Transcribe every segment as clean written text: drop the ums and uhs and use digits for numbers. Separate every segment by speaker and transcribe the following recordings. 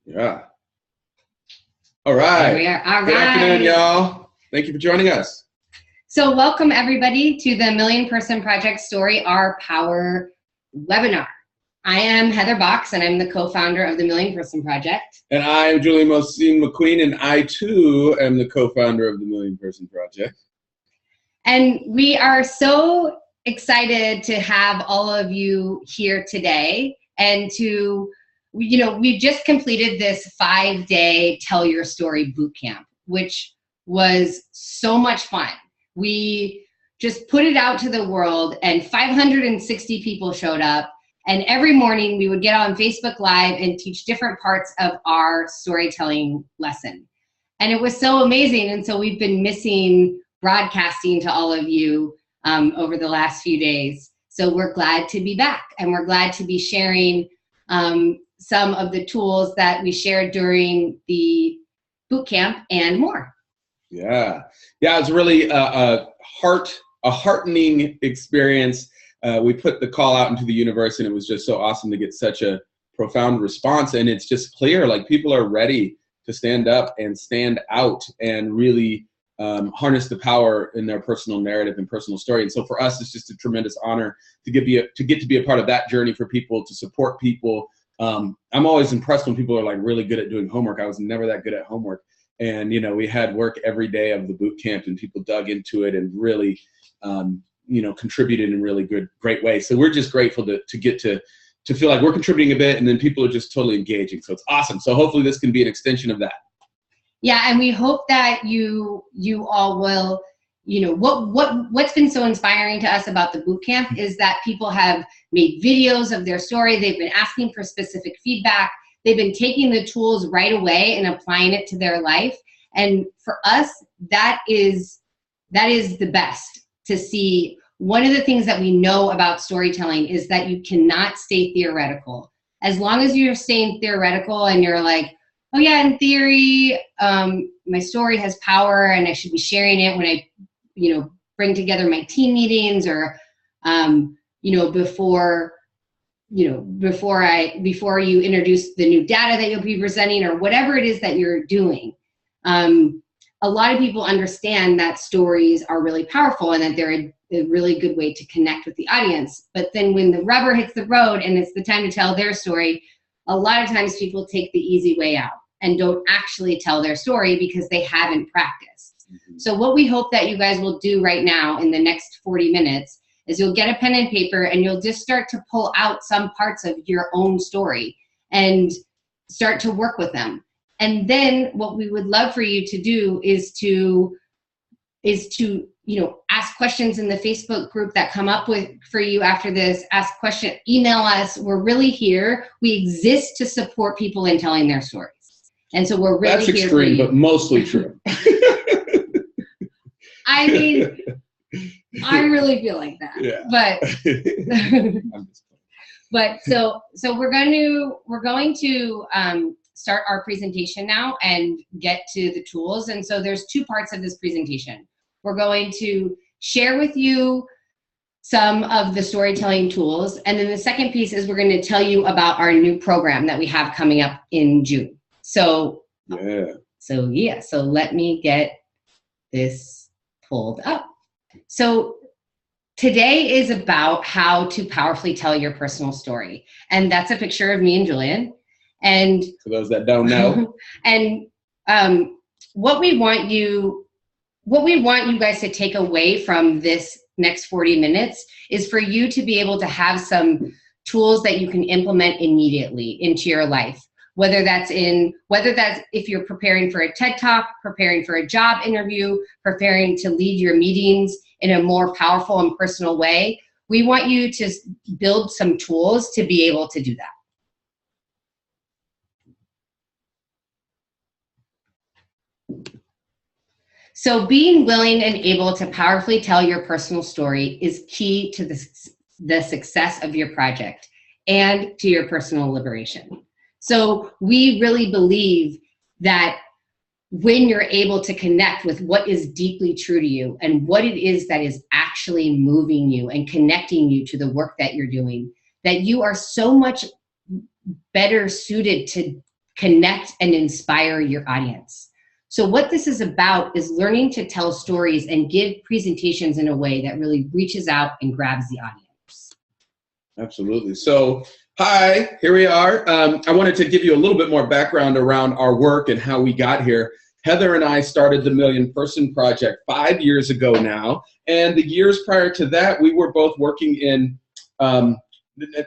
Speaker 1: Yeah. All right.
Speaker 2: There we are. All
Speaker 1: Good
Speaker 2: right.
Speaker 1: afternoon, y'all. Thank you for joining us.
Speaker 2: So welcome everybody to the Million Person Project Story Our Power webinar. I am Heather Box and I'm the co-founder of the Million Person Project.
Speaker 1: And I'm Julian Mosine McQueen, and I too am the co-founder of the Million Person Project.
Speaker 2: And we are so excited to have all of you here today and to, we've just completed this 5-day Tell Your Story bootcamp, which was so much fun. We just put it out to the world and 560 people showed up. And every morning we would get on Facebook Live and teach different parts of our storytelling lesson. And it was so amazing. And so we've been missing broadcasting to all of you over the last few days. So we're glad to be back, and we're glad to be sharing some of the tools that we shared during the bootcamp and more.
Speaker 1: Yeah, it's really a heartening experience. We put the call out into the universe, and it was just so awesome to get such a profound response. And it's just clear, like, people are ready to stand up and stand out and really harness the power in their personal narrative and personal story. And so for us, it's just a tremendous honor to get to be a part of that journey for people, to support people. I'm always impressed when people are like really good at doing homework. I was never that good at homework. And, we had work every day of the boot camp, and people dug into it and really, contributed in really great ways. So we're just grateful to get to feel like we're contributing a bit, and then people are just totally engaging. So it's awesome. So hopefully this can be an extension of that.
Speaker 2: Yeah, and we hope that you all will, what's been so inspiring to us about the bootcamp is that people have made videos of their story. They've been asking for specific feedback. They've been taking the tools right away and applying it to their life. And for us, that is the best to see. One of the things that we know about storytelling is that you cannot stay theoretical. As long as you're staying theoretical and you're like, oh yeah, in theory, my story has power and I should be sharing it when I, bring together my team meetings, or, before you introduce the new data that you'll be presenting, or whatever it is that you're doing. A lot of people understand that stories are really powerful and that they're a really good way to connect with the audience. But then when the rubber hits the road and it's the time to tell their story, a lot of times people take the easy way out and don't actually tell their story because they haven't practiced. Mm-hmm. So what we hope that you guys will do right now in the next 40 minutes is you'll get a pen and paper and you'll just start to pull out some parts of your own story and start to work with them. And then what we would love for you to do is to ask questions in the Facebook group that come up for you after this. Ask questions, email us. We're really here. We exist to support people in telling their stories. And so we're really here. That's
Speaker 1: extreme, but mostly true.
Speaker 2: I mean, I really feel like that.
Speaker 1: Yeah.
Speaker 2: But so we're going to start our presentation now and get to the tools. And so there's two parts of this presentation. We're going to share with you some of the storytelling tools. And then the second piece is we're going to tell you about our new program that we have coming up in June. So let me get this pulled up. So today is about how to powerfully tell your personal story. And that's a picture of me and Julian. And
Speaker 1: for those that don't know.
Speaker 2: And what we want you guys to take away from this next 40 minutes is for you to be able to have some tools that you can implement immediately into your life. Whether that's if you're preparing for a TED Talk, preparing for a job interview, preparing to lead your meetings in a more powerful and personal way, we want you to build some tools to be able to do that. So being willing and able to powerfully tell your personal story is key to the success of your project and to your personal liberation. So we really believe that when you're able to connect with what is deeply true to you and what it is that is actually moving you and connecting you to the work that you're doing, that you are so much better suited to connect, and inspire your audience. So what this is about is learning to tell stories and give presentations in a way that really reaches out and grabs the audience.
Speaker 1: Absolutely. So, hi, here we are. I wanted to give you a little bit more background around our work and how we got here. Heather and I started the Million Person Project 5 years ago now. And the years prior to that, we were both working in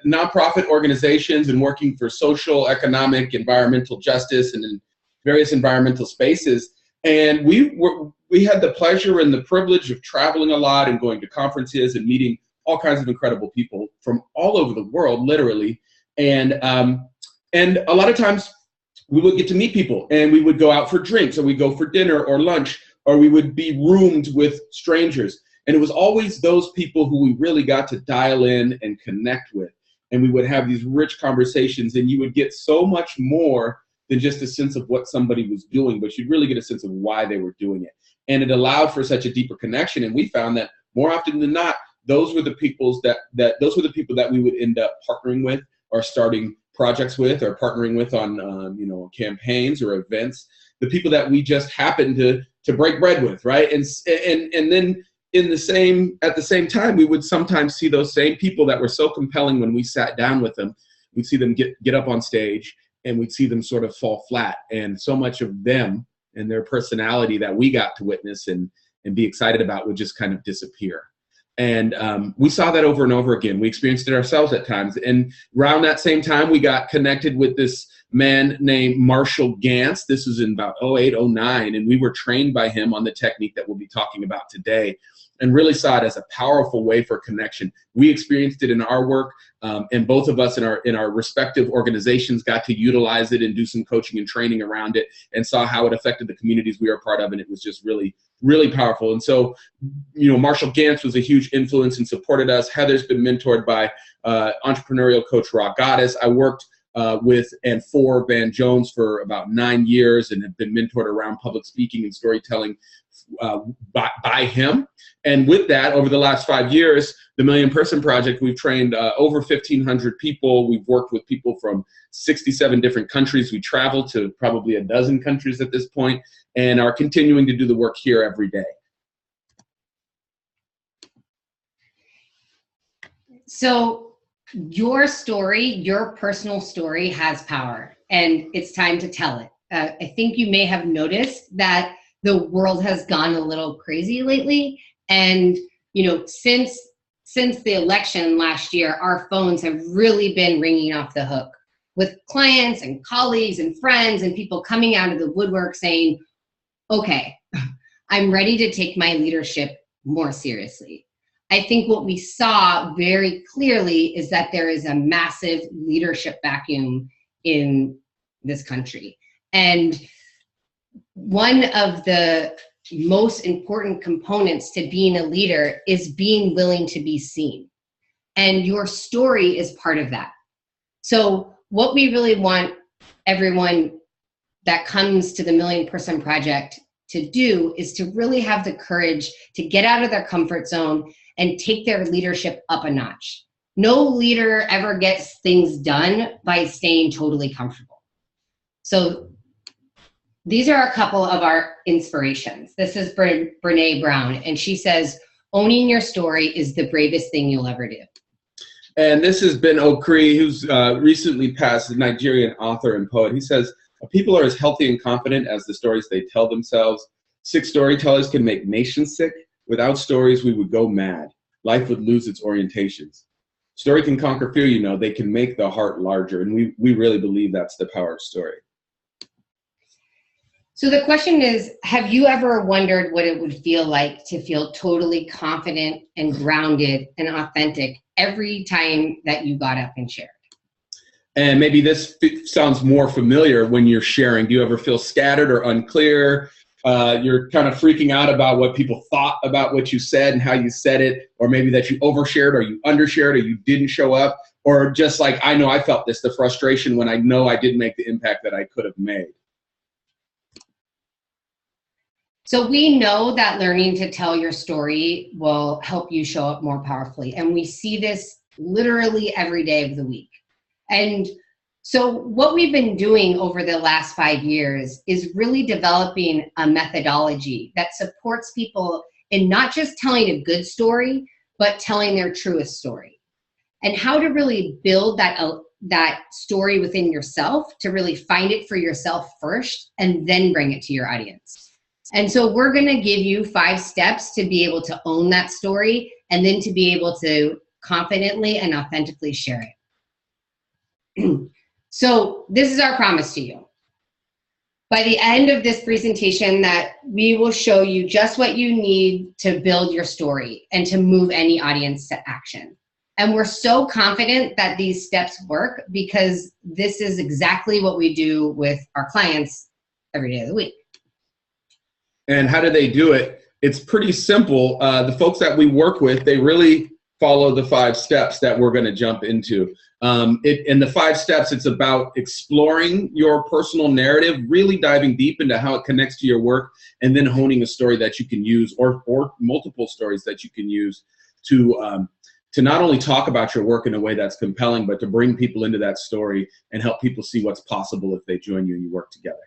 Speaker 1: nonprofit organizations and working for social, economic, environmental justice and in various environmental spaces. And we had the pleasure and the privilege of traveling a lot and going to conferences and meeting all kinds of incredible people from all over the world, literally. And a lot of times we would get to meet people and we would go out for drinks, or we'd go for dinner or lunch, or we would be roomed with strangers. And it was always those people who we really got to dial in and connect with. And we would have these rich conversations, and you would get so much more than just a sense of what somebody was doing, but you'd really get a sense of why they were doing it. And it allowed for such a deeper connection. And we found that more often than not, those were the people that we would end up partnering with, or starting projects with, or partnering with on campaigns or events. The people that we just happened to break bread with, right? And then at the same time, we would sometimes see those same people that were so compelling when we sat down with them. We'd see them get up on stage, and we'd see them sort of fall flat. And so much of them and their personality that we got to witness and be excited about would just kind of disappear. And we saw that over and over again. We experienced it ourselves at times. And around that same time, we got connected with this man named Marshall Gantz. This was in about 2008, 2009. And we were trained by him on the technique that we'll be talking about today, and really saw it as a powerful way for connection. We experienced it in our work, and both of us in our respective organizations got to utilize it and do some coaching and training around it, and saw how it affected the communities we are part of. And it was just really, really powerful. And so, Marshall Gantz was a huge influence and supported us. Heather's been mentored by entrepreneurial coach Rock Goddess. I worked with and for Van Jones for about 9 years, and have been mentored around public speaking and storytelling by him. And with that, over the last 5 years, the Million Person Project, we've trained over 1,500 people. We've worked with people from 67 different countries. We travel to probably a dozen countries at this point, and are continuing to do the work here every day.
Speaker 2: So your story, your personal story, has power, and it's time to tell it. I think you may have noticed that the world has gone a little crazy lately. And, since the election last year, our phones have really been ringing off the hook with clients and colleagues and friends and people coming out of the woodwork saying, okay, I'm ready to take my leadership more seriously. I think what we saw very clearly is that there is a massive leadership vacuum in this country. And one of the most important components to being a leader is being willing to be seen. And your story is part of that. So what we really want everyone that comes to the Million Person Project to do is to really have the courage to get out of their comfort zone and take their leadership up a notch. No leader ever gets things done by staying totally comfortable. So these are a couple of our inspirations. This is Brene Brown, and she says, owning your story is the bravest thing you'll ever do.
Speaker 1: And this is Ben Okri, who's recently passed, a Nigerian author and poet. He says, people are as healthy and confident as the stories they tell themselves. Sick storytellers can make nations sick. Without stories, we would go mad. Life would lose its orientations. Story can conquer fear, they can make the heart larger. And we really believe that's the power of story.
Speaker 2: So the question is, have you ever wondered what it would feel like to feel totally confident and grounded and authentic every time that you got up and shared?
Speaker 1: And maybe this sounds more familiar when you're sharing. Do you ever feel scattered or unclear? You're kind of freaking out about what people thought about what you said and how you said it, or maybe that you overshared or you undershared or you didn't show up, or just like, I know I felt this, the frustration when I know I didn't make the impact that I could have made.
Speaker 2: So we know that learning to tell your story will help you show up more powerfully. And we see this literally every day of the week. And So what we've been doing over the last 5 years is really developing a methodology that supports people in not just telling a good story, but telling their truest story, and how to really build that story within yourself, to really find it for yourself first and then bring it to your audience. And so we're going to give you 5 steps to be able to own that story and then to be able to confidently and authentically share it. So this is our promise to you. By the end of this presentation, that we will show you just what you need to build your story and to move any audience to action. And we're so confident that these steps work because this is exactly what we do with our clients every day of the week.
Speaker 1: And how do they do it? It's pretty simple. The folks that we work with, they really follow the 5 steps that we're going to jump into. In the 5 steps, it's about exploring your personal narrative, really diving deep into how it connects to your work, and then honing a story that you can use, or multiple stories that you can use to not only talk about your work in a way that's compelling, but to bring people into that story and help people see what's possible if they join you and you work together.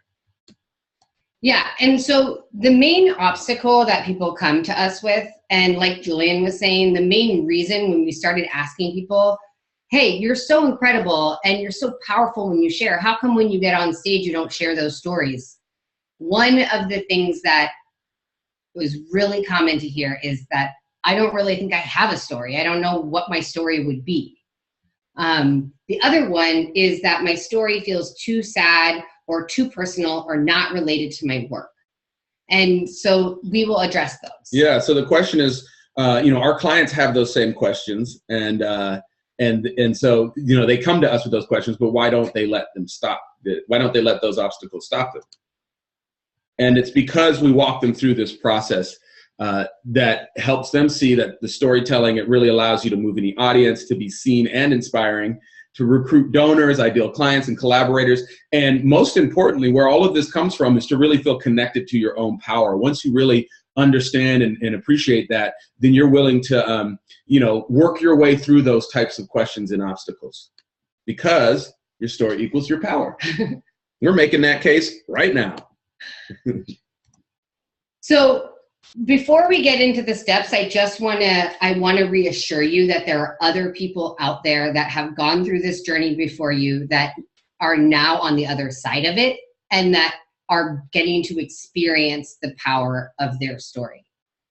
Speaker 2: Yeah, and so the main obstacle that people come to us with, and like Julian was saying, the main reason when we started asking people, hey, you're so incredible and you're so powerful when you share, how come when you get on stage you don't share those stories? One of the things that was really common to hear is that I don't really think I have a story. I don't know what my story would be. The other one is that my story feels too sad or too personal or not related to my work. And so we will address those. Yeah,
Speaker 1: so the question is, our clients have those same questions, and so, they come to us with those questions, but why don't they let them stop? Why don't they let those obstacles stop them? And it's because we walk them through this process that helps them see that the storytelling, it really allows you to move in the audience, to be seen and inspiring, to recruit donors, ideal clients, and collaborators. And most importantly, where all of this comes from is to really feel connected to your own power. Once you really understand and appreciate that, then you're willing to, work your way through those types of questions and obstacles, because your story equals your power. We're making that case right now.
Speaker 2: So before we get into the steps, I want to reassure you that there are other people out there that have gone through this journey before you, that are now on the other side of it, and that are getting to experience the power of their story.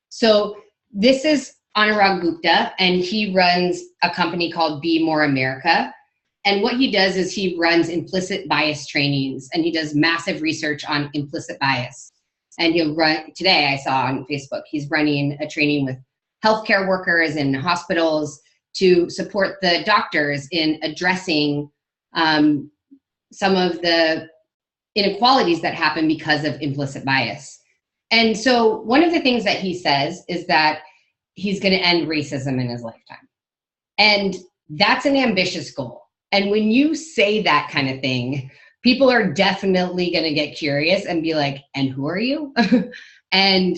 Speaker 2: So this is Anurag Gupta, and he runs a company called Be More America. And what he does is he runs implicit bias trainings, and he does massive research on implicit bias. And today I saw on Facebook, he's running a training with healthcare workers in hospitals to support the doctors in addressing some of the inequalities that happen because of implicit bias. And so one of the things that he says is that he's going to end racism in his lifetime. And that's an ambitious goal. And when you say that kind of thing, people are definitely going to get curious and be like, and who are you? And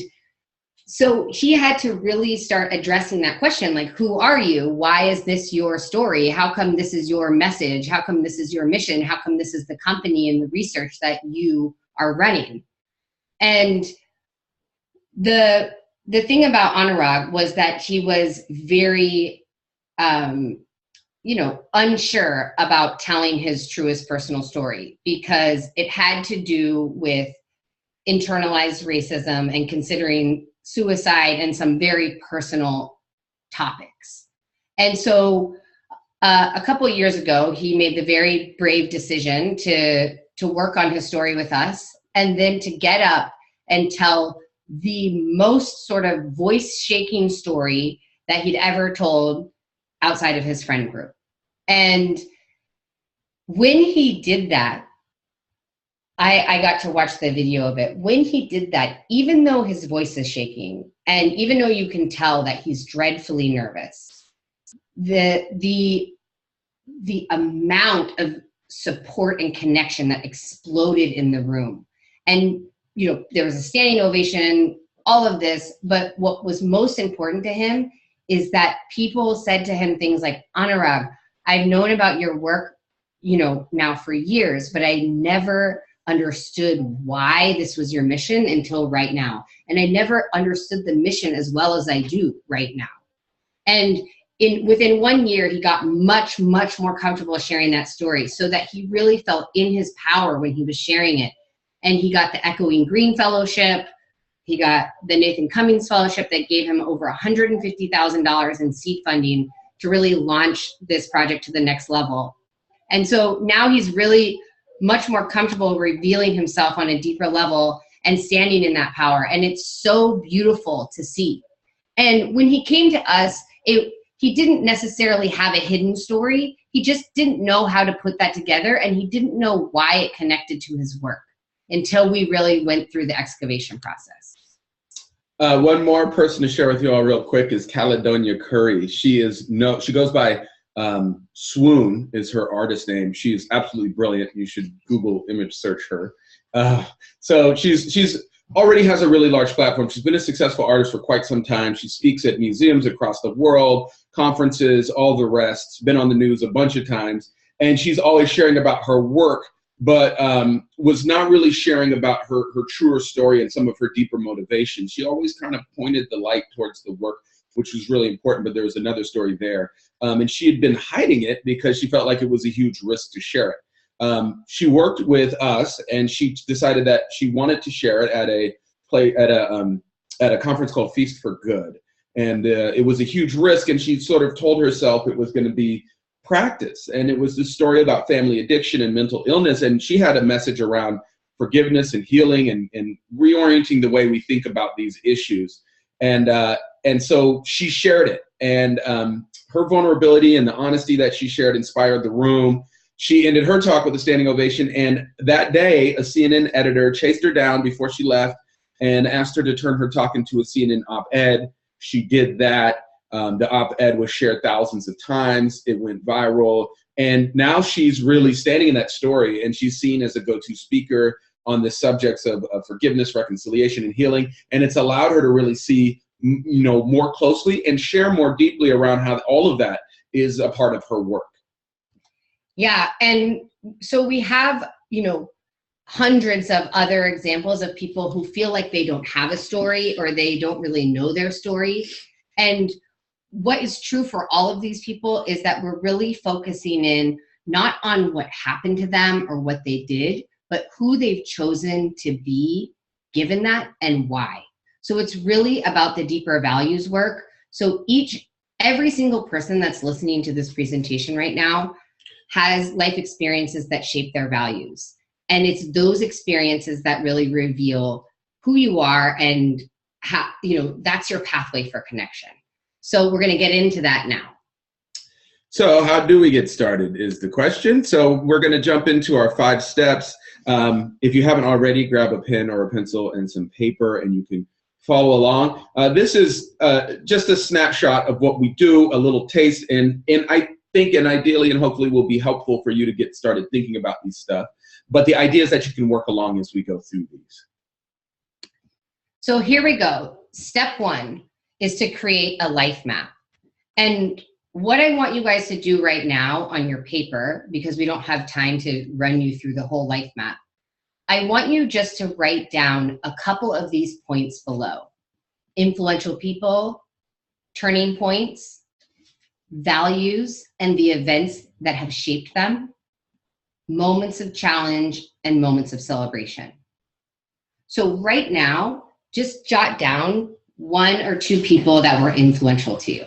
Speaker 2: so he had to really start addressing that question, like, who are you? Why is this your story? How come this is your message? How come this is your mission? How come this is the company and the research that you are running? And the thing about Anurag was that he was very, unsure about telling his truest personal story, because it had to do with internalized racism and considering suicide and some very personal topics. And so a couple of years ago, he made the very brave decision to work on his story with us, and then to get up and tell the most sort of voice-shaking story that he'd ever told outside of his friend group. And when he did that, I got to watch the video of it. When he did that, even though his voice is shaking, and even though you can tell that he's dreadfully nervous, the amount of support and connection that exploded in the room. And there was a standing ovation, all of this, but what was most important to him is that people said to him things like, Anurag, I've known about your work, now for years, but I never understood why this was your mission until right now. And I never understood the mission as well as I do right now. And within 1 year, he got much, much more comfortable sharing that story, so that he really felt in his power when he was sharing it. And he got the Echoing Green Fellowship. He got the Nathan Cummings Fellowship that gave him over $150,000 in seed funding to really launch this project to the next level. And so now he's really much more comfortable revealing himself on a deeper level and standing in that power. And it's so beautiful to see. And when he came to us, he didn't necessarily have a hidden story. He just didn't know how to put that together, and he didn't know why it connected to his work until we really went through the excavation process.
Speaker 1: One more person to share with you all real quick is Caledonia Curry. She goes by Swoon is her artist name. She is absolutely brilliant. You should Google image search her. So she's already has a really large platform. She's been a successful artist for quite some time. She speaks at museums across the world, conferences, all the rest. Been on the news a bunch of times, and she's always sharing about her work, but was not really sharing about her truer story and some of her deeper motivations. She always kind of pointed the light towards the work, which was really important, but there was another story there. And she had been hiding it because she felt like it was a huge risk to share it. She worked with us, and she decided that she wanted to share it at a conference called Feast for Good. And it was a huge risk, and she sort of told herself it was going to be practice. And it was this story about family addiction and mental illness, and she had a message around forgiveness and healing and reorienting the way we think about these issues. And so she shared it, and her vulnerability and the honesty that she shared inspired the room. She ended her talk with a standing ovation, and that day, a CNN editor chased her down before she left and asked her to turn her talk into a CNN op-ed. She did that. The op-ed was shared thousands of times. It went viral, and now she's really standing in that story, and she's seen as a go-to speaker on the subjects of forgiveness, reconciliation, and healing, and it's allowed her to really see more closely and share more deeply around how all of that is a part of her work.
Speaker 2: Yeah, and so we have, hundreds of other examples of people who feel like they don't have a story or they don't really know their story. And what is true for all of these people is that we're really focusing in not on what happened to them or what they did, but who they've chosen to be given that and why. So it's really about the deeper values work. So every single person that's listening to this presentation right now has life experiences that shape their values. And it's those experiences that really reveal who you are and how, that's your pathway for connection. So we're going to get into that now.
Speaker 1: So how do we get started is the question. So we're going to jump into our 5 steps. If you haven't already, grab a pen or a pencil and some paper, and you can follow along. This is just a snapshot of what we do, a little taste, and I think, and ideally and hopefully will be helpful for you to get started thinking about these stuff. But the idea is that you can work along as we go through these.
Speaker 2: So here we go. Step 1 is to create a life map. And what I want you guys to do right now on your paper, because we don't have time to run you through the whole life map, I want you just to write down a couple of these points below. Influential people, turning points, values and the events that have shaped them, moments of challenge, and moments of celebration. So right now, just jot down 1 or 2 people that were influential to you.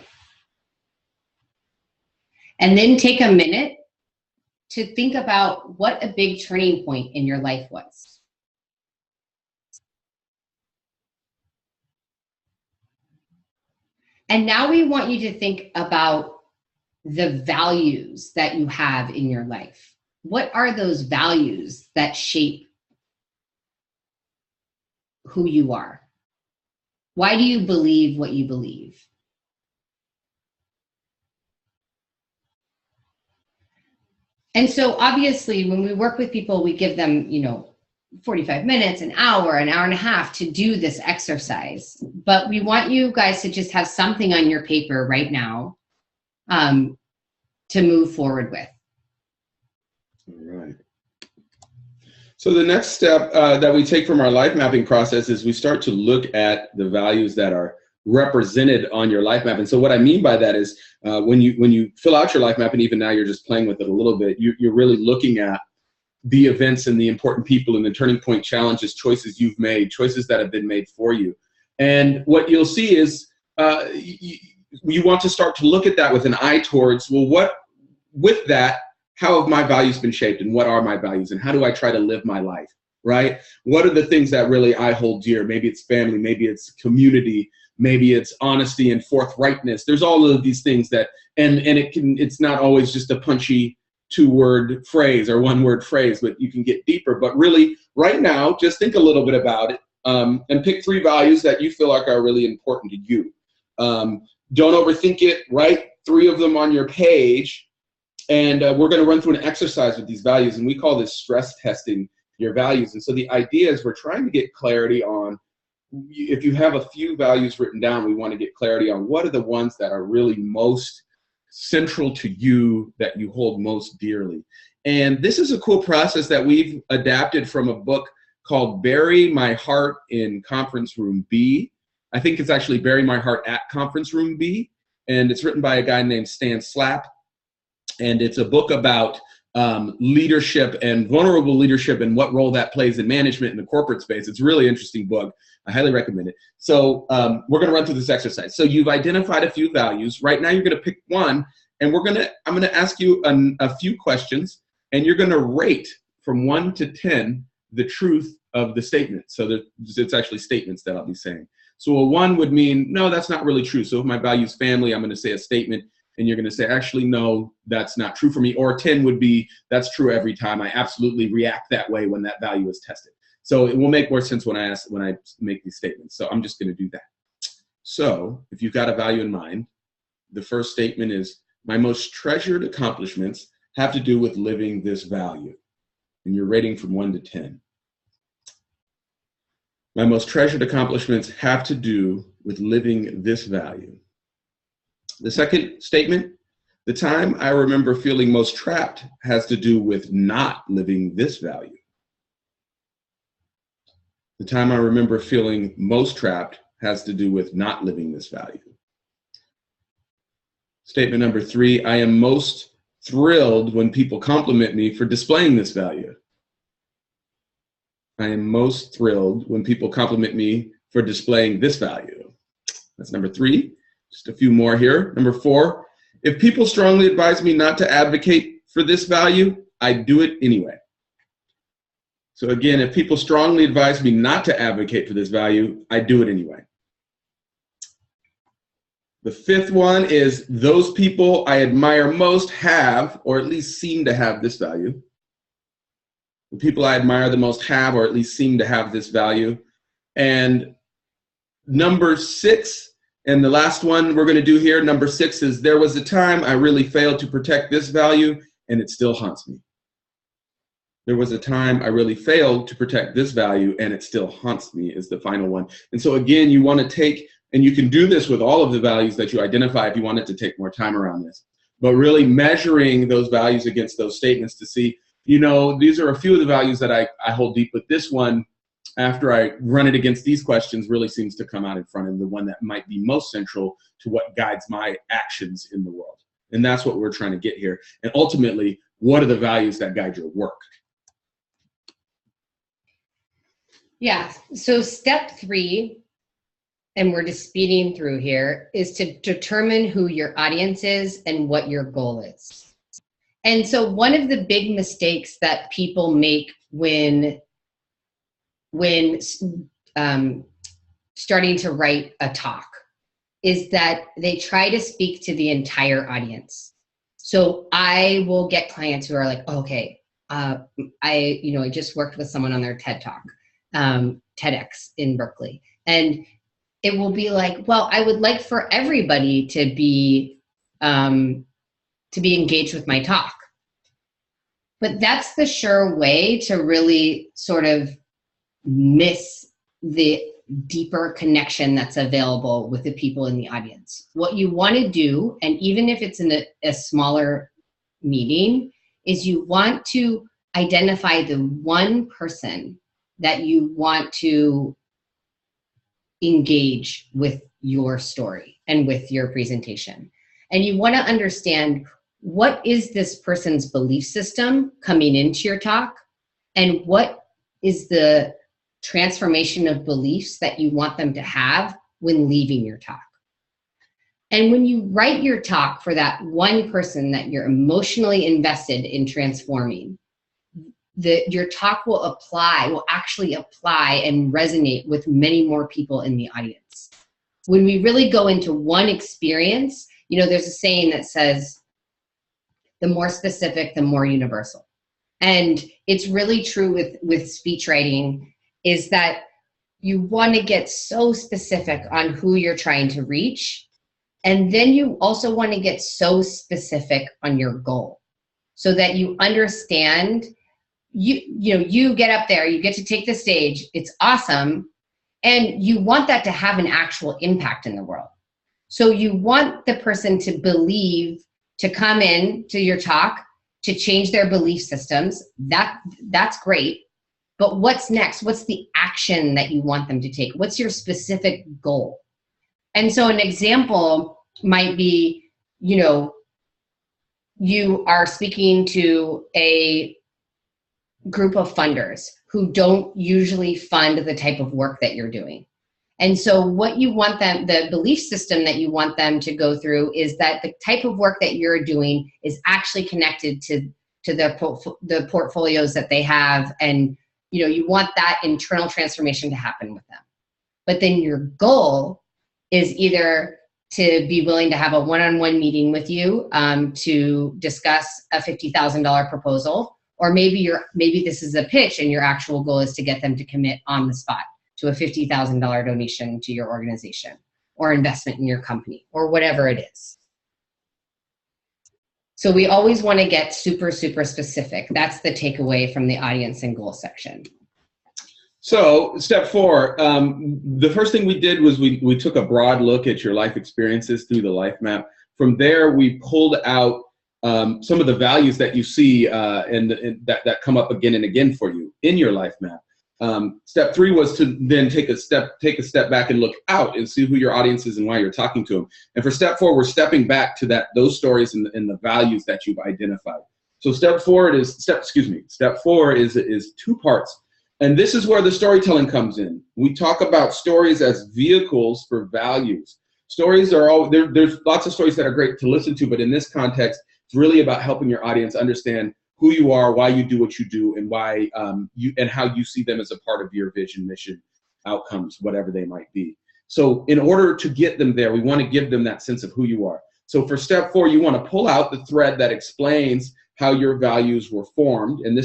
Speaker 2: And then take a minute to think about what a big turning point in your life was. And now we want you to think about the values that you have in your life. What are those values that shape who you are? Why do you believe what you believe? And so obviously when we work with people, we give them, 45 minutes, an hour and a half to do this exercise. But we want you guys to just have something on your paper right now to move forward with.
Speaker 1: All right. So the next step that we take from our life mapping process is we start to look at the values that are represented on your life map. And so what I mean by that is when you fill out your life map, and even now you're just playing with it a little bit, you're really looking at the events and the important people and the turning point challenges, choices you've made, choices that have been made for you. And what you'll see is you want to start to look at that with an eye towards, well, with that, how have my values been shaped, and what are my values, and how do I try to live my life, right? What are the things that really I hold dear? Maybe it's family, maybe it's community, maybe it's honesty and forthrightness. There's all of these things that, and it's not always just a punchy two-word phrase or one-word phrase, but you can get deeper. But really, right now, just think a little bit about it and pick 3 values that you feel like are really important to you. Don't overthink it, write 3 of them on your page. And we're going to run through an exercise with these values, and we call this stress testing your values. And so the idea is we're trying to get clarity on, if you have a few values written down, we want to get clarity on what are the ones that are really most central to you, that you hold most dearly. And this is a cool process that we've adapted from a book called Bury My Heart in Conference Room B. I think it's actually Bury My Heart at Conference Room B. And it's written by a guy named Stan Slapp. And it's a book about leadership and vulnerable leadership and what role that plays in management in the corporate space. It's a really interesting book. I highly recommend it. So we're going to run through this exercise. So you've identified a few values. Right now you're going to pick one, and I'm going to ask you a few questions, and you're going to rate from 1 to 10 the truth of the statement. So it's actually statements that I'll be saying. So a 1 would mean, no, that's not really true. So if my value is family, I'm going to say a statement. And you're going to say, actually, no, that's not true for me. Or 10 would be, that's true every time. I absolutely react that way when that value is tested. So it will make more sense when I make these statements. So I'm just going to do that. So if you've got a value in mind, the first statement is, my most treasured accomplishments have to do with living this value. And you're rating from 1 to 10. My most treasured accomplishments have to do with living this value. The second statement, the time I remember feeling most trapped has to do with not living this value. The time I remember feeling most trapped has to do with not living this value. Statement number 3, I am most thrilled when people compliment me for displaying this value. I am most thrilled when people compliment me for displaying this value. That's number 3. Just a few more here. Number 4, if people strongly advise me not to advocate for this value, I do it anyway. So again, if people strongly advise me not to advocate for this value, I do it anyway. The 5th one is, those people I admire most have, or at least seem to have, this value. The people I admire the most have, or at least seem to have, this value. And number 6, and the last one we're going to do here, number 6, is, there was a time I really failed to protect this value, and it still haunts me. There was a time I really failed to protect this value, and it still haunts me, is the final one. And so again, you want to take, and you can do this with all of the values that you identify if you wanted to take more time around this, but really measuring those values against those statements to see, you know, these are a few of the values that I hold deep, but this one, after I run it against these questions, really seems to come out in front of the one that might be most central to what guides my actions in the world. And that's what we're trying to get here. And ultimately, what are the values that guide your work?
Speaker 2: Yeah, so step 3, and we're just speeding through here, is to determine who your audience is and what your goal is. And so one of the big mistakes that people make when starting to write a talk is that they try to speak to the entire audience. So I will get clients who are like, oh, okay, I just worked with someone on their TED Talk, TEDx in Berkeley. And it will be like, well, I would like for everybody to be engaged with my talk. But that's the sure way to really sort of miss the deeper connection that's available with the people in the audience. What you want to do, and even if it's in a smaller meeting, is you want to identify the one person that you want to engage with your story and with your presentation. And you want to understand, what is this person's belief system coming into your talk, and what is the transformation of beliefs that you want them to have when leaving your talk. And when you write your talk for that one person that you're emotionally invested in transforming, your talk will actually apply and resonate with many more people in the audience. When we really go into one experience, there's a saying that says, the more specific, the more universal. And it's really true with speech writing, is that you want to get so specific on who you're trying to reach. And then you also want to get so specific on your goal, so that you understand, you get up there, you get to take the stage, it's awesome. And you want that to have an actual impact in the world. So you want the person to believe, to come in to your talk, to change their belief systems. That's great. But what's next? What's the action that you want them to take? What's your specific goal? And so an example might be, you are speaking to a group of funders who don't usually fund the type of work that you're doing. And so what you want them, the belief system that you want them to go through, is that the type of work that you're doing is actually connected to the portfolios that they have. And, you want that internal transformation to happen with them. But then your goal is either to be willing to have a one-on-one meeting with you to discuss a $50,000 proposal, or maybe this is a pitch and your actual goal is to get them to commit on the spot to a $50,000 donation to your organization or investment in your company or whatever it is. So we always want to get super, super specific. That's the takeaway from the audience and goal section.
Speaker 1: So step 4, the first thing we did was we took a broad look at your life experiences through the life map. From there, we pulled out some of the values that you see and that come up again and again for you in your life map. Step 3 was to then take a step back and look out and see who your audience is and why you're talking to them. And for step 4, we're stepping back to those stories and the values that you've identified. So step 4 is 2 parts. And this is where the storytelling comes in. We talk about stories as vehicles for values. Stories are there's lots of stories that are great to listen to, but in this context, it's really about helping your audience understand who you are, why you do what you do, and why and how you see them as a part of your vision, mission, outcomes, whatever they might be. So in order to get them there, we want to give them that sense of who you are. So for step 4, you want to pull out the thread that explains how your values were formed, and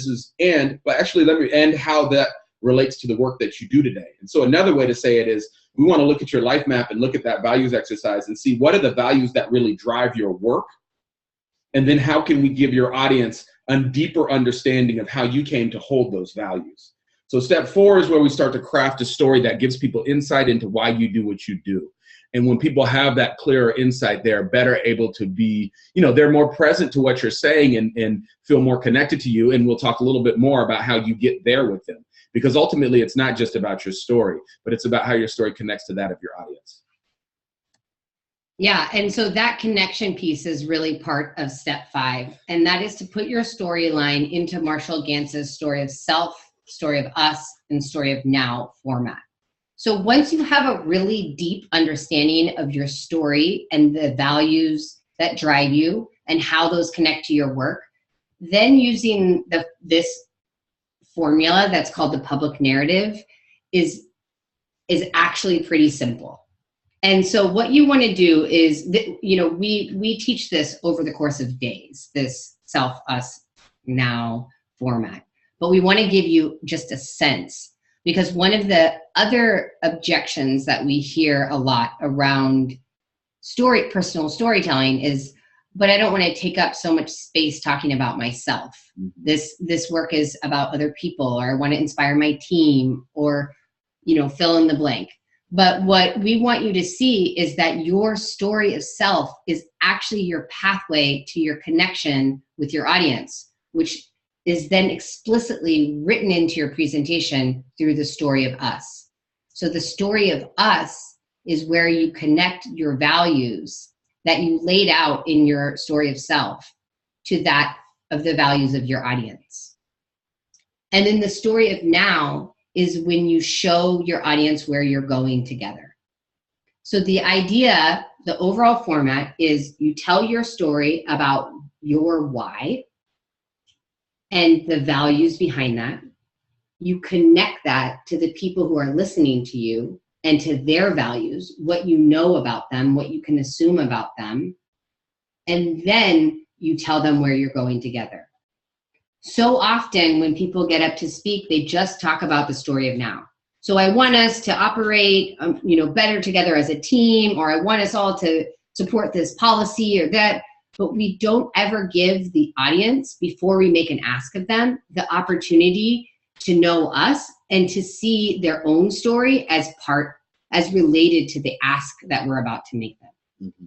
Speaker 1: how that relates to the work that you do today. And so another way to say it is, we want to look at your life map and look at that values exercise and see what are the values that really drive your work, and then how can we give your audience a deeper understanding of how you came to hold those values. So step 4 is where we start to craft a story that gives people insight into why you do what you do. And when people have that clearer insight, they're better able to be, they're more present to what you're saying and feel more connected to you. And we'll talk a little bit more about how you get there with them. Because ultimately, it's not just about your story, but it's about how your story connects to that of your audience.
Speaker 2: Yeah, and so that connection piece is really part of step 5. And that is to put your storyline into Marshall Gantz's story of self, story of us, and story of now format. So once you have a really deep understanding of your story and the values that drive you and how those connect to your work, then using this formula that's called the public narrative is actually pretty simple. And so what you want to do is, we teach this over the course of days, this self, us, now format. But we want to give you just a sense, because one of the other objections that we hear a lot around personal storytelling is, but I don't want to take up so much space talking about myself. Mm-hmm. This work is about other people, or I want to inspire my team, or, fill in the blank. But what we want you to see is that your story of self is actually your pathway to your connection with your audience, which is then explicitly written into your presentation through the story of us. So the story of us is where you connect your values that you laid out in your story of self to that of the values of your audience. And then the story of now is when you show your audience where you're going together. So the idea, the overall format is you tell your story about your why and the values behind that. You connect that to the people who are listening to you and to their values, what you know about them, what you can assume about them. And then you tell them where you're going together. So often when people get up to speak, they just talk about the story of now. So I want us to operate, better together as a team, or I want us all to support this policy or that, but we don't ever give the audience, before we make an ask of them, the opportunity to know us and to see their own story as related to the ask that we're about to make them. Mm-hmm.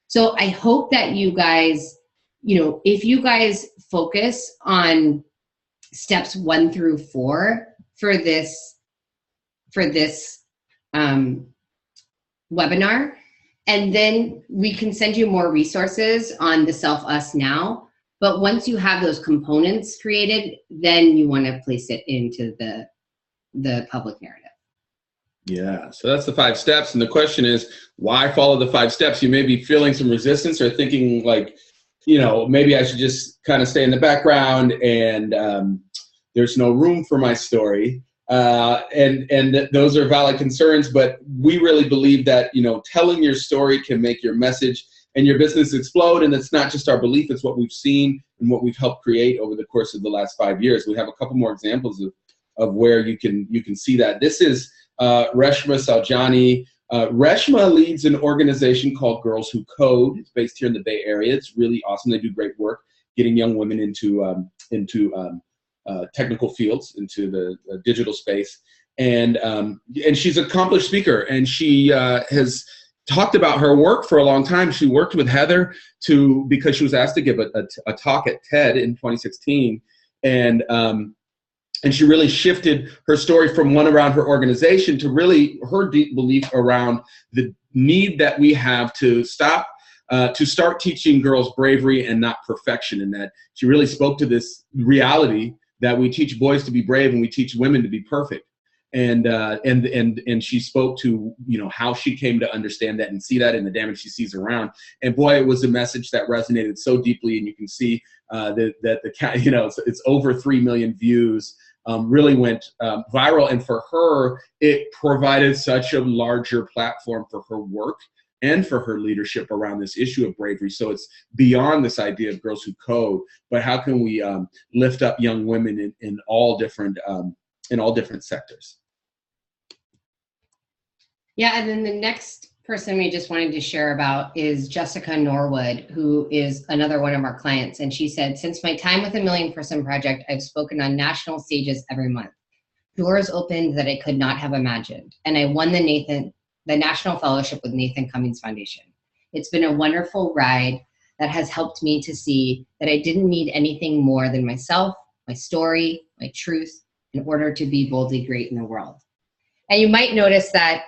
Speaker 2: So I hope that you guys, if you guys focus on steps 1 through 4 for this webinar, and then we can send you more resources on the Self Us Now. But once you have those components created, then you want to place it into the public narrative.
Speaker 1: Yeah, so that's the 5 steps. And the question is, why follow the 5 steps? You may be feeling some resistance or thinking like, maybe I should just kind of stay in the background and there's no room for my story. And those are valid concerns, but we really believe that, telling your story can make your message and your business explode. And it's not just our belief, it's what we've seen and what we've helped create over the course of the last 5 years. We have a couple more examples of where you can see that. This is Reshma Saujani. Reshma leads an organization called Girls Who Code. It's based here in the Bay Area. It's really awesome. They do great work getting young women into technical fields, into the digital space. And she's an accomplished speaker, and she has talked about her work for a long time. She worked with Heather because she was asked to give a talk at TED in 2016. And she really shifted her story from one around her organization to really her deep belief around the need that we have to start teaching girls bravery and not perfection. And that she really spoke to this reality that we teach boys to be brave and we teach women to be perfect. And she spoke to, how she came to understand that and see that in the damage she sees around. And boy, it was a message that resonated so deeply. And you can see it's over 3 million views. Really went viral, and for her, it provided such a larger platform for her work and for her leadership around this issue of bravery. So it's beyond this idea of Girls Who Code, but how can we lift up young women in all different sectors?
Speaker 2: Yeah, and then the next person we just wanted to share about is Jessica Norwood, who is another one of our clients. And she said, since my time with the Million Person Project, I've spoken on national stages every month. Doors opened that I could not have imagined. And I won the National Fellowship with Nathan Cummings Foundation. It's been a wonderful ride that has helped me to see that I didn't need anything more than myself, my story, my truth, in order to be boldly great in the world. And you might notice that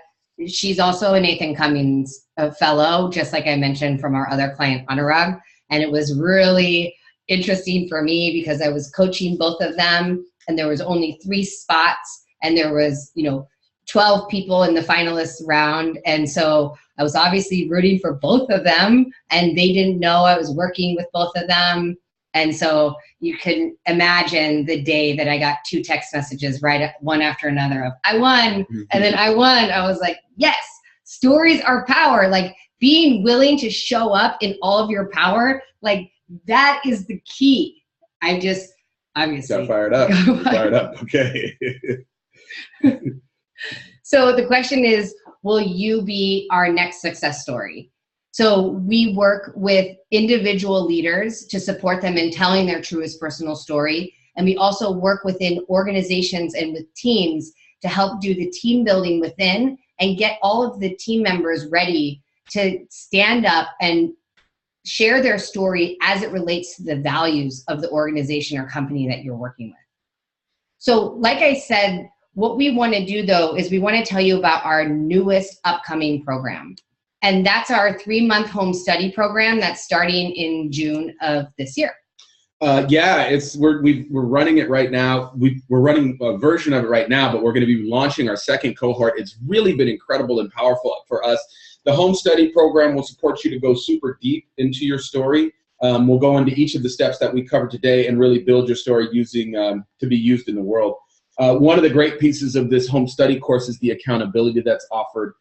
Speaker 2: she's also a Nathan Cummings fellow, just like I mentioned from our other client, Anurag. And it was really interesting for me because I was coaching both of them, and there was only 3 spots, and there was, 12 people in the finalist round. And so I was obviously rooting for both of them, and they didn't know I was working with both of them. And so you can imagine the day that I got 2 text messages one after another of, I won, and then I won. I was like, yes, stories are power. Like being willing to show up in all of your power, like that is the key. I just obviously
Speaker 1: got fired up. Fired up. Okay.
Speaker 2: So the question is, will you be our next success story? So we work with individual leaders to support them in telling their truest personal story. And we also work within organizations and with teams to help do the team building within and get all of the team members ready to stand up and share their story as it relates to the values of the organization or company that you're working with. So like I said, what we want to do though is we want to tell you about our newest upcoming program. And that's our 3-month home study program that's starting in June of this year.
Speaker 1: Yeah, we're running it right now. We're running a version of it right now, but we're going to be launching our second cohort. It's really been incredible and powerful for us. The home study program will support you to go super deep into your story. We'll go into each of the steps that we covered today and really build your story using to be used in the world. One of the great pieces of this home study course is the accountability that's offered.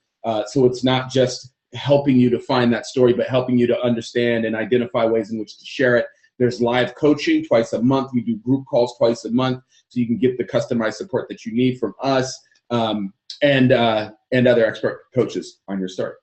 Speaker 1: So it's not just helping you to find that story, but helping you to understand and identify ways in which to share it. There's live coaching twice a month. We do group calls twice a month, so you can get the customized support that you need from us and other expert coaches on your story.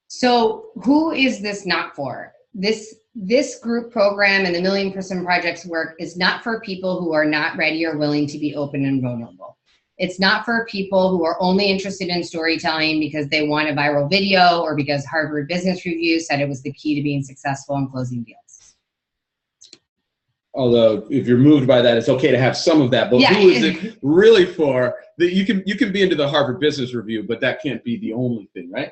Speaker 2: So who is this not for? This group program and the Million Person Project's work is not for people who are not ready or willing to be open and vulnerable. It's not for people who are only interested in storytelling because they want a viral video or because Harvard Business Review said it was the key to being successful in closing deals.
Speaker 1: Although if you're moved by that, it's okay to have some of that. But yeah. Who is it really for? You can be into the Harvard Business Review, but that can't be the only thing, right?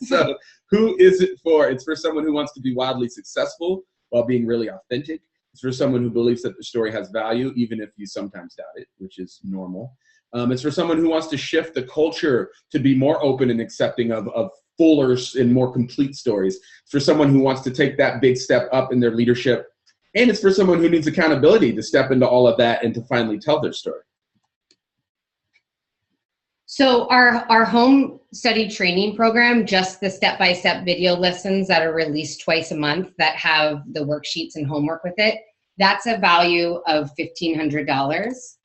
Speaker 1: So who is it for? It's for someone who wants to be wildly successful while being really authentic. It's for someone who believes that the story has value, even if you sometimes doubt it, which is normal. It's for someone who wants to shift the culture to be more open and accepting of fuller and more complete stories. It's for someone who wants to take that big step up in their leadership. And it's for someone who needs accountability to step into all of that and to finally tell their story.
Speaker 2: So our home study training program, just the step-by-step video lessons that are released twice a month that have the worksheets and homework with it, that's a value of $1,500.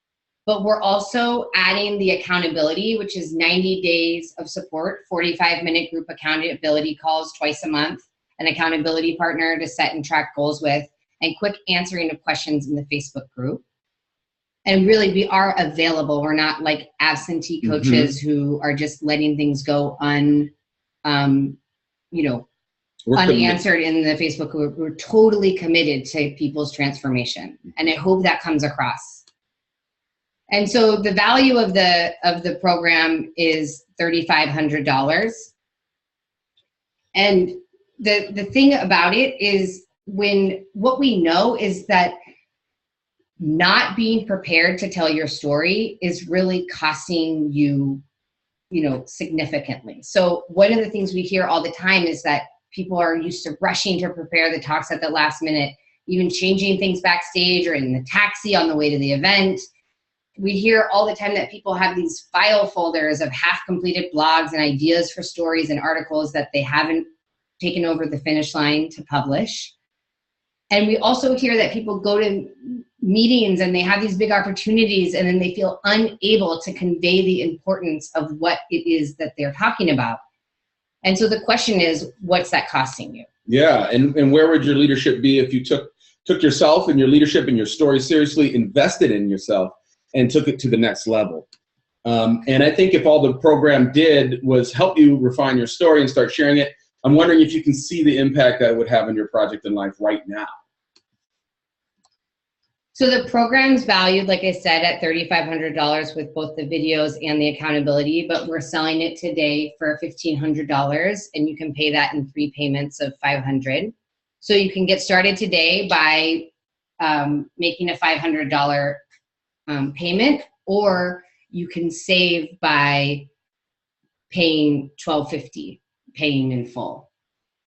Speaker 2: But we're also adding the accountability, which is 90 days of support, 45-minute group accountability calls twice a month, an accountability partner to set and track goals with, and quick answering of questions in the Facebook group. And really, we are available. We're not like absentee coaches who are just letting things go unanswered in the Facebook group. We're totally committed to people's transformation, and I hope that comes across. And so the value of the program is $3,500. And the thing about it is what we know is that not being prepared to tell your story is really costing you, significantly. So one of the things we hear all the time is that people are used to rushing to prepare the talks at the last minute, even changing things backstage or in the taxi on the way to the event. We hear all the time that people have these file folders of half-completed blogs and ideas for stories and articles that they haven't taken over the finish line to publish. And we also hear that people go to meetings and they have these big opportunities and then they feel unable to convey the importance of what it is that they're talking about. And so the question is, what's that costing you?
Speaker 1: Yeah, and where would your leadership be if you took yourself and your leadership and your story seriously, invested in yourself, and took it to the next level? And I think if all the program did was help you refine your story and start sharing it, I'm wondering if you can see the impact that it would have on your project in life right now.
Speaker 2: So the program's valued, like I said, at $3,500 with both the videos and the accountability, but we're selling it today for $1,500, and you can pay that in 3 payments of $500. So you can get started today by making a $500 payment, or you can save by paying $1,250, paying in full.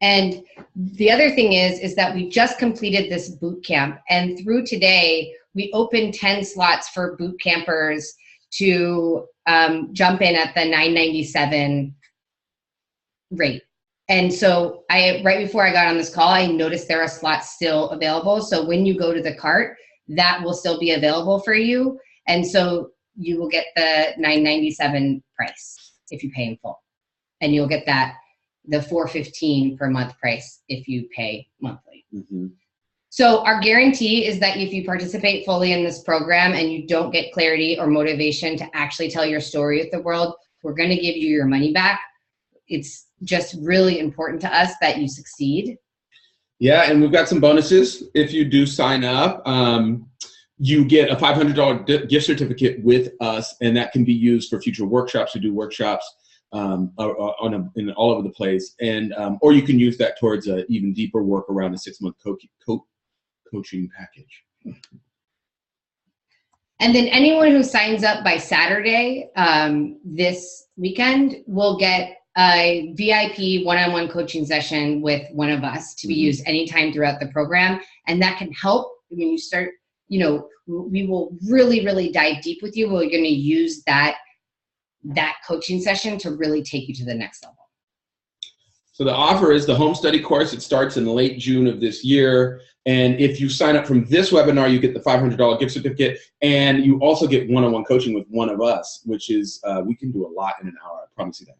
Speaker 2: And the other thing is that we just completed this boot camp, and through today, we opened 10 slots for boot campers to jump in at the $997 rate. And so right before I got on this call, I noticed there are slots still available. So when you go to the cart, that will still be available for you. And so you will get the $997 price if you pay in full. And you'll get the $415 per month price if you pay monthly. So our guarantee is that if you participate fully in this program and you don't get clarity or motivation to actually tell your story with the world, we're going to give you your money back. it's just really important to us that you succeed.
Speaker 1: Yeah, and we've got some bonuses if you do sign up. You get a $500 gift certificate with us, and that can be used for future workshops. We do workshops in all over the place, and or you can use that towards an even deeper work around a 6-month coaching package.
Speaker 2: And then anyone who signs up by Saturday this weekend will get a VIP one-on-one coaching session with one of us to be used anytime throughout the program. And that can help when you start, you know, we will really, really dive deep with you. We're going to use that coaching session to really take you to the next level.
Speaker 1: So the offer is the home study course. It starts in late June of this year. And if you sign up from this webinar, you get the $500 gift certificate. And you also get one-on-one coaching with one of us, which is, we can do a lot in an hour. I promise you that.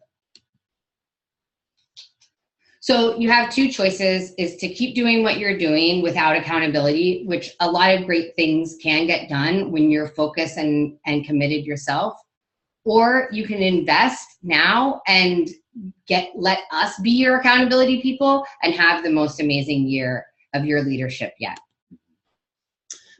Speaker 2: So you have two choices, is to keep doing what you're doing without accountability, which a lot of great things can get done when you're focused and committed yourself. Or you can invest now and let us be your accountability people and have the most amazing year of your leadership yet.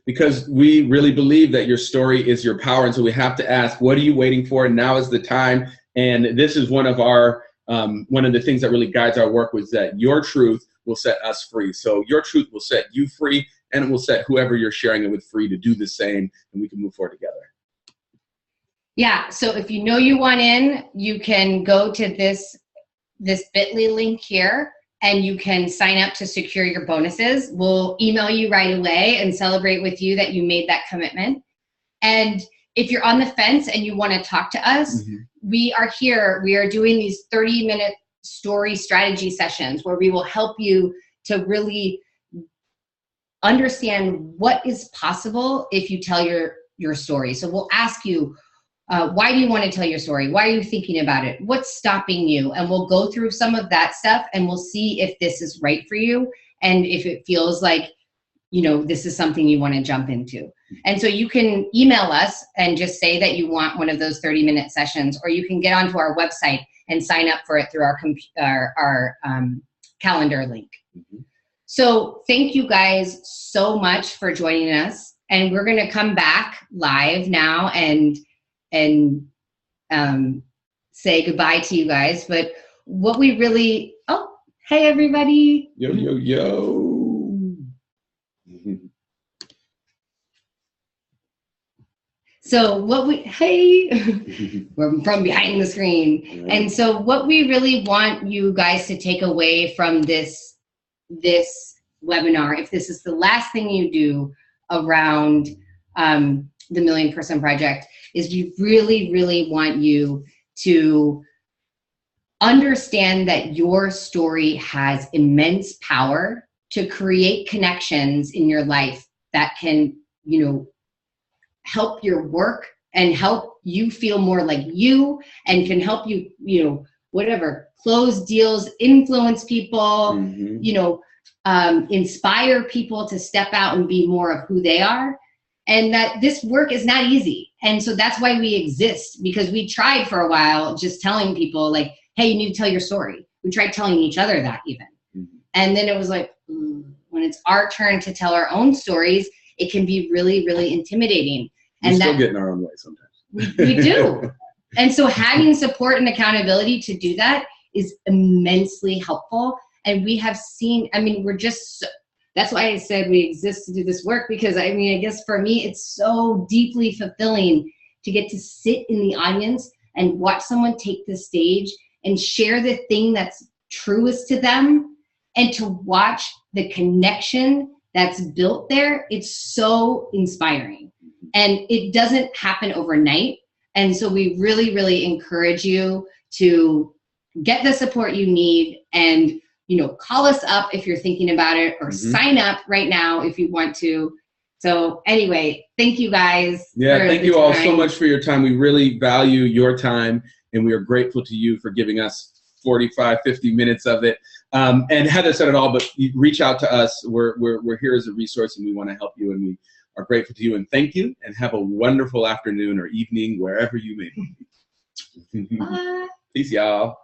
Speaker 1: Because we really believe that your story is your power. And so we have to ask, what are you waiting for? And now is the time. And this is one of the things that really guides our work, was that your truth will set us free. So your truth will set you free, and it will set whoever you're sharing it with free to do the same, and we can move forward together.
Speaker 2: Yeah, so if you know you want in, you can go to this bit.ly link here, and you can sign up to secure your bonuses. We'll email you right away and celebrate with you that you made that commitment. And if you're on the fence and you want to talk to us, we are here. We are doing these 30-minute story strategy sessions where we will help you to really understand what is possible if you tell your story. So we'll ask you, why do you want to tell your story? Why are you thinking about it? What's stopping you? And we'll go through some of that stuff, and we'll see if this is right for you and if it feels like, you know, this is something you want to jump into. And so you can email us and just say that you want one of those 30-minute sessions, or you can get onto our website and sign up for it through our calendar link. So thank you guys so much for joining us. And we're going to come back live now and say goodbye to you guys. But what we really, oh, hey everybody.
Speaker 1: Yo, yo, yo.
Speaker 2: So we're from behind the screen.
Speaker 1: Right.
Speaker 2: And so what we really want you guys to take away from this webinar, if this is the last thing you do around the Million Person Project, is we really, really want you to understand that your story has immense power to create connections in your life that can, you know, help your work and help you feel more like you, and can help you, you know, whatever, close deals, influence people, you know, inspire people to step out and be more of who they are. And that this work is not easy. And so that's why we exist, because we tried for a while just telling people like, hey, you need to tell your story. We tried telling each other that even. And then it was like, when it's our turn to tell our own stories, it can be really, really intimidating.
Speaker 1: We still get in our own way sometimes.
Speaker 2: We do. And so having support and accountability to do that is immensely helpful. And we have seen, I mean, that's why I said we exist to do this work, because I mean, I guess for me, it's so deeply fulfilling to get to sit in the audience and watch someone take the stage and share the thing that's truest to them, and to watch the connection that's built there. It's so inspiring, and it doesn't happen overnight. And so we really, really encourage you to get the support you need, and, you know, call us up if you're thinking about it, or sign up right now if you want to. So anyway, thank you guys.
Speaker 1: Yeah, thank you all so much for your time. We really value your time, and we are grateful to you for giving us 45, 50 minutes of it. And Heather said it all, but you reach out to us. We're here as a resource, and we want to help you, and we are grateful to you, and thank you, and have a wonderful afternoon or evening wherever you may be.
Speaker 2: Bye.
Speaker 1: Peace, y'all.